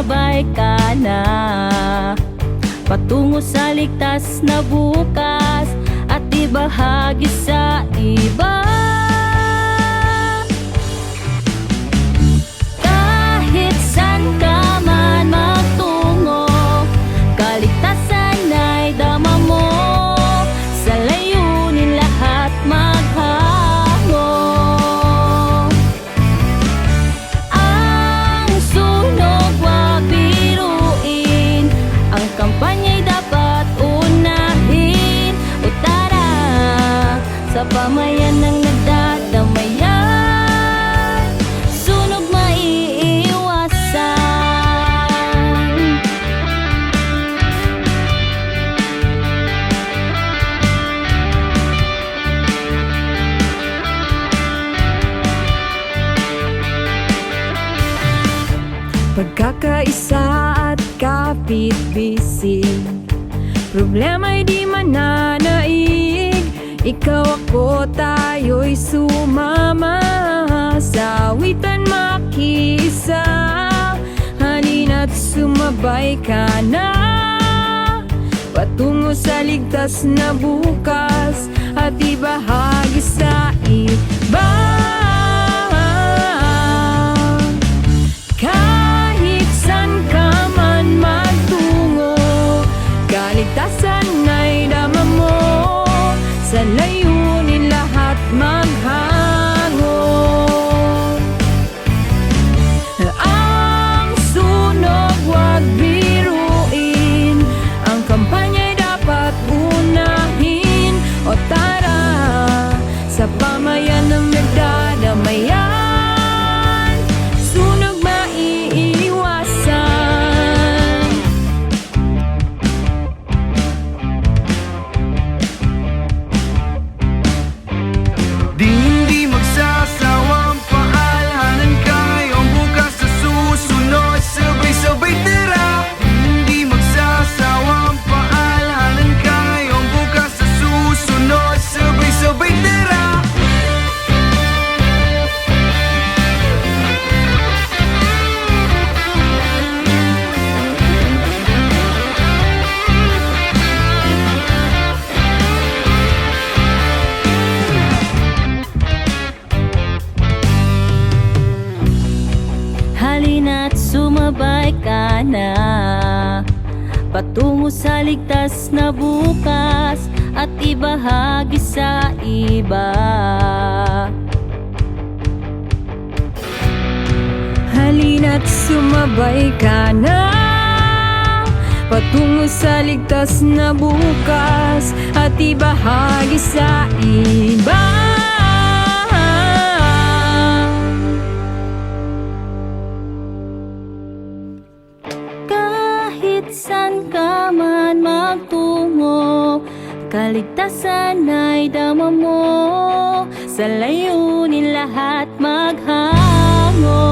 sumabay ka na patungo sa ligtas na bukas at ibahagi sa iba. Kahit saan ka man magtungo, kaligtasan ay dama mo. Sa layunin lahat maghango. Ang sunog wag biruin, ang kampanya'y dapat unahin. O tara, sa pamayan ng nagdadamayan, sunog maiiwasan. Pagkakaisa at kapit-bisig, problema'y di mananaig. Ikaw ako, tayo'y sumama, sa awitan makiisa. Halina't sumabay ka na patungo sa ligtas na bukas at ibahagi sa iba. Kahit saan ka man magtungo, kaligtasan ay dama mo. Sa layunin lahat maghango. Ang sunog wag biruin, ang kampanya'y dapat unahin. O tara, sa pamayan ng nagdadamayan, sunog maiiwasan. Di hindi magsasawang paalhanan kayo ang bukas sa susunod. Sabay-sabay tara. Hindi magsasawang paalhanan kayo ang bukas sa susunod. Sabay-sabay tara. Halina't sumabay ka na patungo sa ligtas na bukas at ibahagi sa iba. Halina't sumabay ka na patungo sa ligtas na bukas at ibahagi sa iba. Kahit saan ka man magtungo, kaligtasan ay dama mo. Sa layunin lahat maghango.